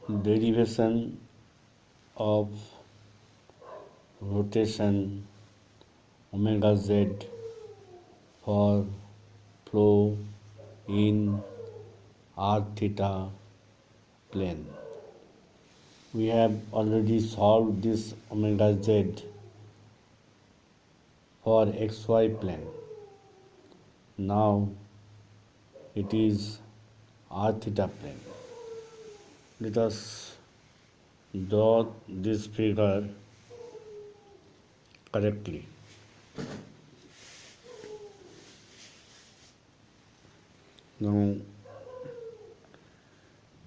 derivation of rotation omega z for flow in r theta plane. We have already solved this omega z for xy plane. Now it is r theta plane. Let us draw this figure correctly. Now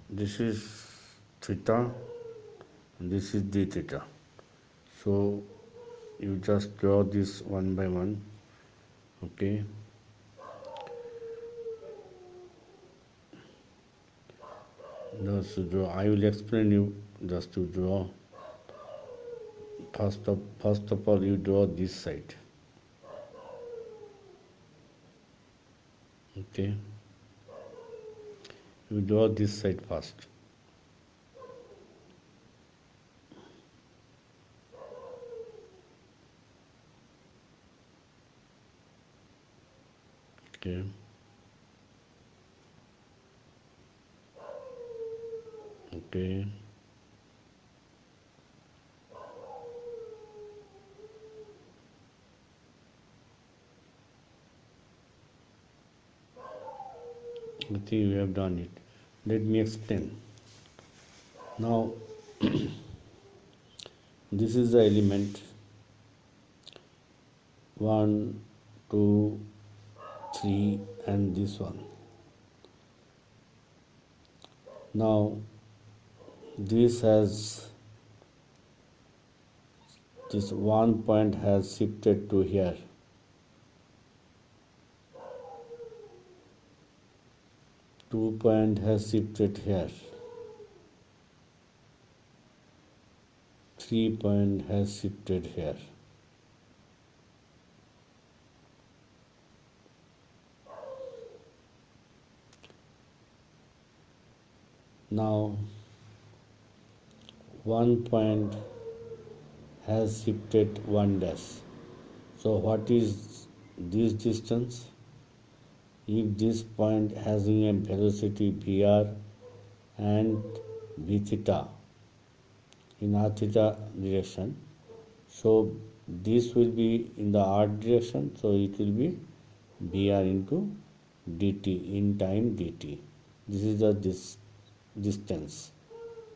this is theta and this is d theta. So you just draw this one by one. Okay. Just to draw, I will explain you just to draw. First of all, you draw this side. Okay. You draw this side first. Okay. Okay. I think you have done it. Let me explain. Now, this is the element 1, 2, 3 and this one. Now, this one point has shifted to here. Two point has shifted here. 3 point has shifted here. Now 1 point has shifted 1 dash. So what is this distance? If this point has a velocity Vr and v theta in r theta direction, so this will be in the r direction, so it will be Vr into dt in time dt. This is the distance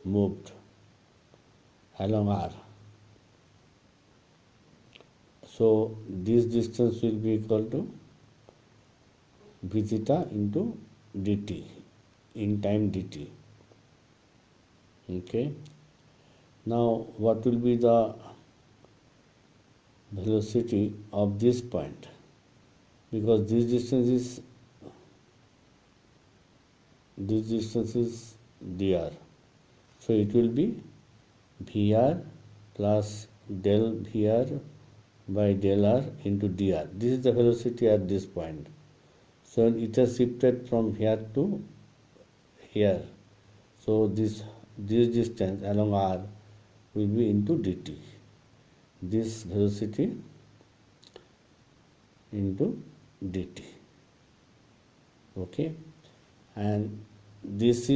moved along r. So this distance will be equal to v theta into dt in time dt. Okay. Now what will be the velocity of this point? Because this distance is dr. So it will be Vr plus del Vr by del r into dr. This is the velocity at this point. So it has shifted from here to here. So this distance along r will be into dt. This velocity into dt. Okay. And this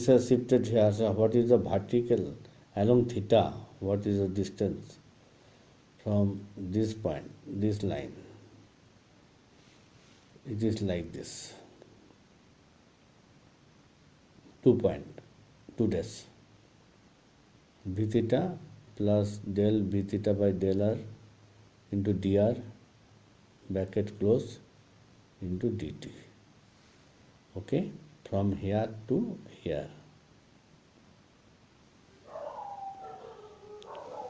has shifted here. So what is the vertical along theta? What is the distance from this point, this line? It is like this. 2 dash. V theta plus del v theta by del r into dr bracket close into dt. Okay, from here to here.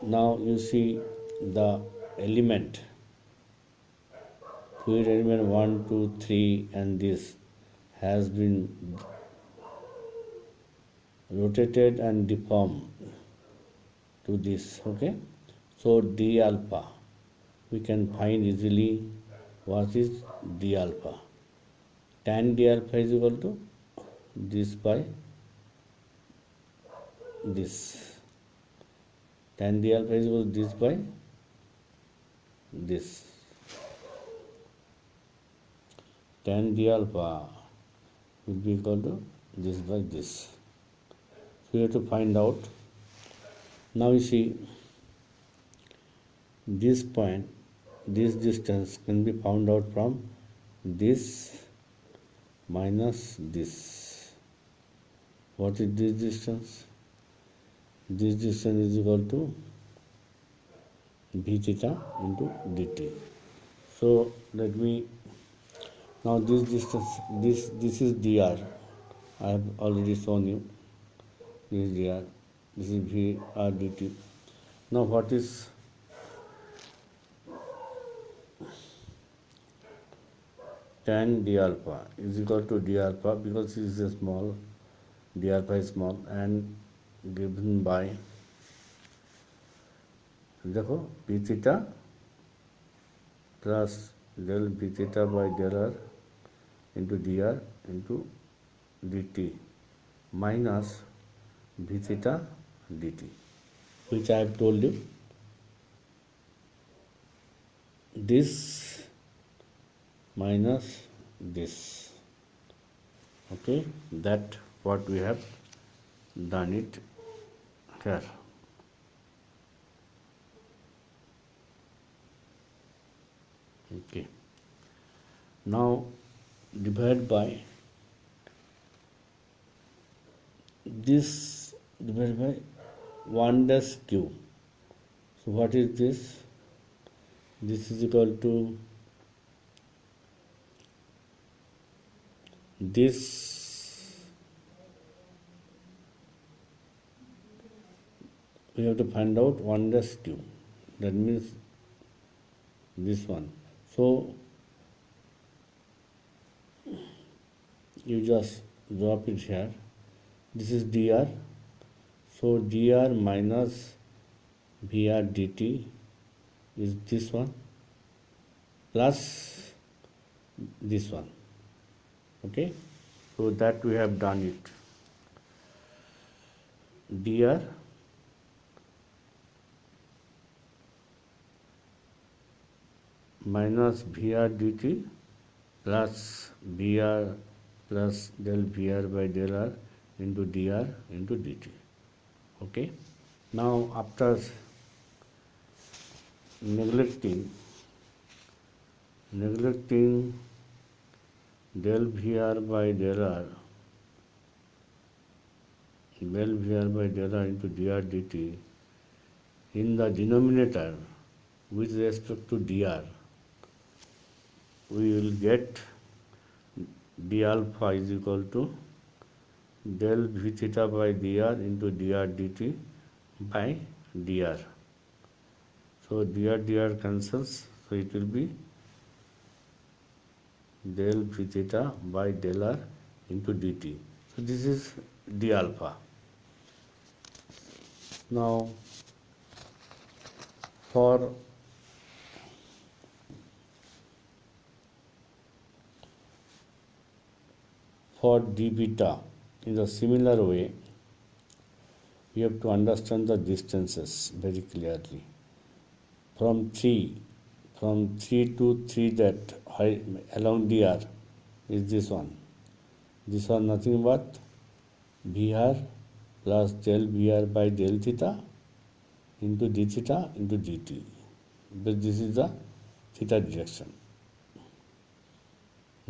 Now you see the element, fluid element 1, 2, 3 and this has been rotated and deformed to this. Okay, so d alpha, we can find easily what is d alpha. Tan d alpha is equal to this by this. Tan d alpha is equal to this by this. Tan d alpha will be equal to this by this. So we have to find out. Now you see this point, this distance can be found out from this minus this. What is this distance? This distance is equal to v theta into dt. So let me, now this distance, this is dr. I have already shown you. This is dr. This is v r dt. Now what is tan d alpha is equal to d alpha, because it is a small, d alpha is small, and given by, देखो p theta plus del p theta by del r into dr into dt minus v theta dt, which I have told you. This minus this. Okay, that what we have done it here. Okay, now divide by this, divided by 1 dash q. So what is this? This is equal to this, we have to find out 1 dash q, that means this one. So you just drop it here. This is dr, so dr minus vr dt is this one plus this one. Okay, so that we have done it. Dr minus vr dt plus vr plus del vr by del r into dr into dt. Okay, now after neglecting del vr by del r, del vr by del r into dr dt, in the denominator with respect to dr, we will get d alpha is equal to del v theta by dr into dr dt by dr. So dr cancels, so it will be del v theta by del r into dt. So this is d alpha. Now for d beta, in a similar way, we have to understand the distances very clearly. From 3 to 3, that along dr is this one. This one nothing but vr plus del vr by del theta into d theta into dt, but this is the theta direction.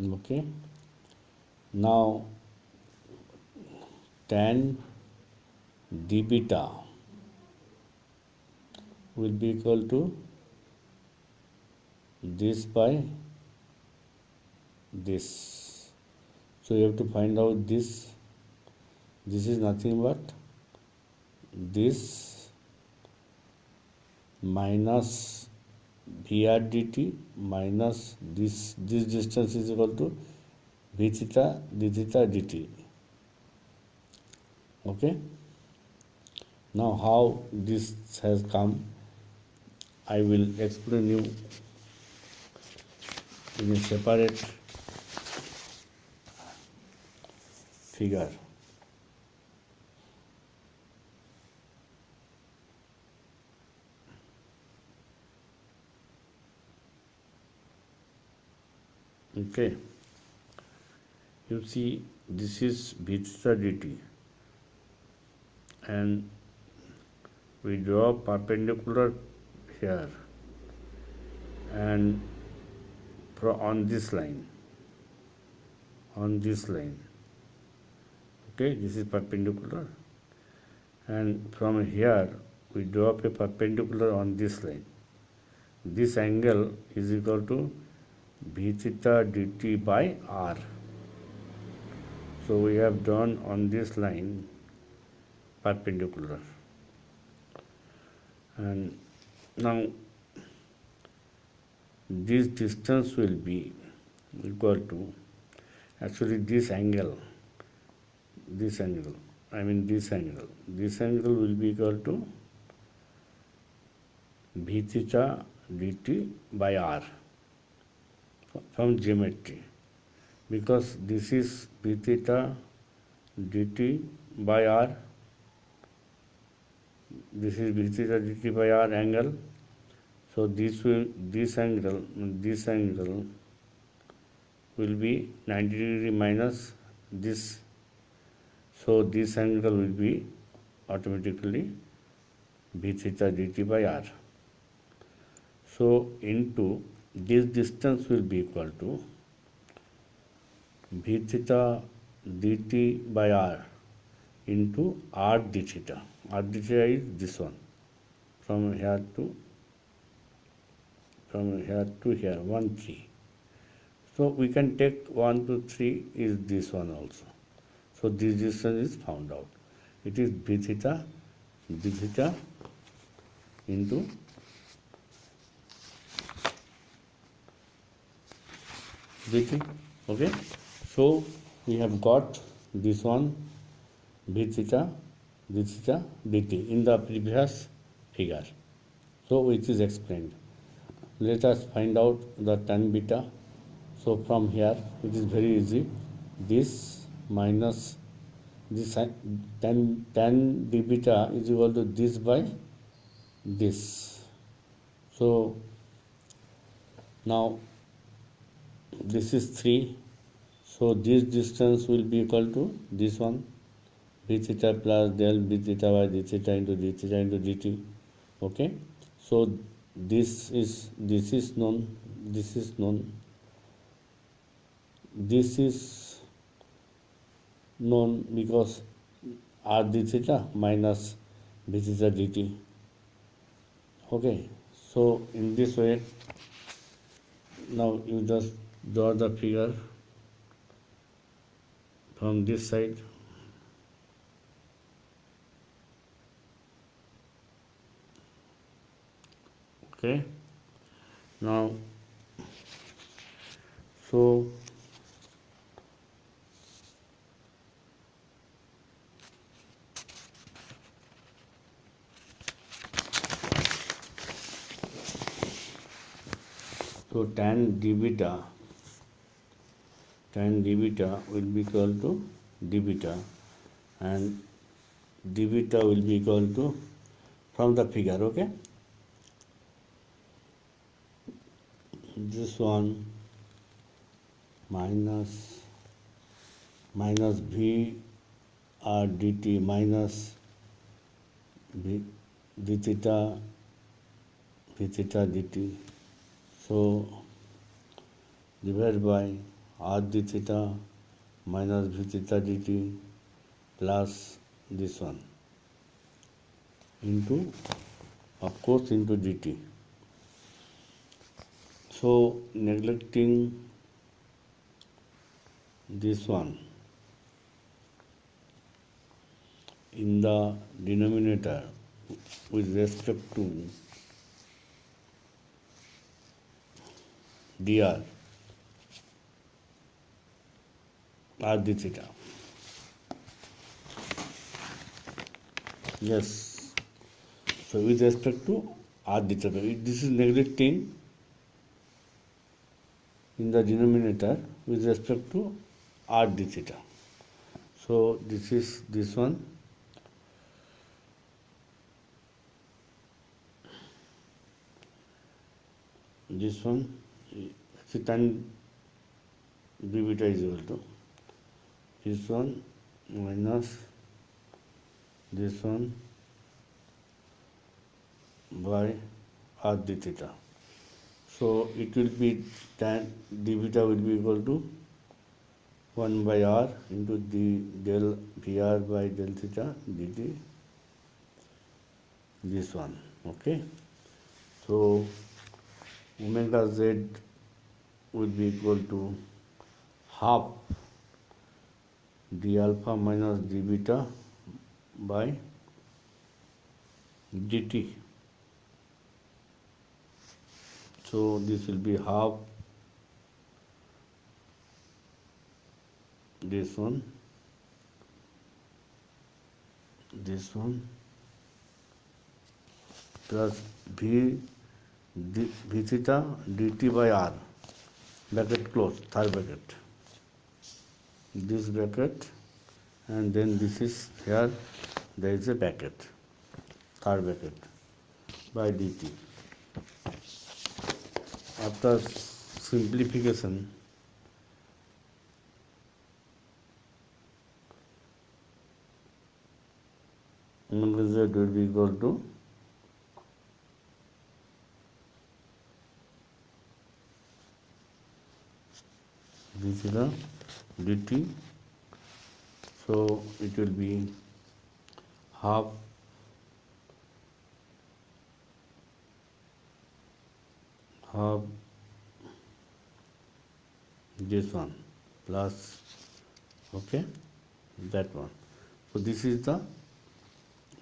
Okay, now tan d beta will be equal to this by this. So you have to find out this. This is nothing but this minus vr dt minus this distance is equal to v theta d theta dt. Okay, now how this has come, I will explain you in a separate figure. Okay, you see this is v theta dt, and we draw perpendicular here and on this line, okay, this is perpendicular, and from here we draw up a perpendicular on this line. This angle is equal to v theta dt by r. So we have drawn on this line perpendicular, and now this distance will be equal to, actually this angle will be equal to v theta dt by r from geometry, because this is v theta dt by r, this is v theta dt by r angle. So this angle will be 90 degree minus this, so this angle will be automatically v theta dt by r. So into this distance will be equal to v theta dt by r into r d theta. R d theta is this one, from here to here, 1 3. So we can take 1 to 3 is this one also. So this distance is found out. It is v theta d theta into dt. Okay, so we have got this one v theta d theta dt in the previous figure, so which is explained. Let us find out the tan beta. So from here it is very easy, this minus this tan d beta is equal to this by this. So now this is 3, so this distance will be equal to this one, v theta plus del v theta by d theta into d theta into dt. Okay, so this is known, this is known because r d theta minus v theta dt. Okay, so in this way, now you just draw the figure from this side. Okay, now so tan d beta will be equal to d beta, and d beta will be equal to, from the figure, okay, this one minus v r dt minus v theta dt, so divided by r d theta minus v theta dt plus this one into, of course, into dt. So neglecting this one in the denominator with respect to dr r d theta. Yes, so with respect to r d theta, this is neglecting in the denominator with respect to r d theta. So this is this one, tan d beta is equal to this one minus this one by r d theta. So it will be tan d beta will be equal to 1 by r into the del Vr by del theta dt, this one. Okay, so omega z will be equal to half d alpha minus d beta by dt. So this will be half this one plus v theta dt by r, bracket close, third bracket, this bracket, and then this is here, there is a bracket, third bracket, by dt. After simplification, omega z will be equal to v theta dt. So it will be half this one plus, okay, that one. So this is the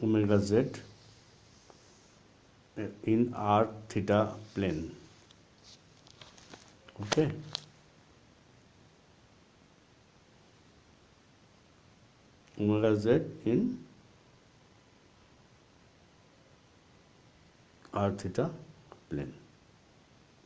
omega z in r theta plane. Okay, omega z in r theta plane.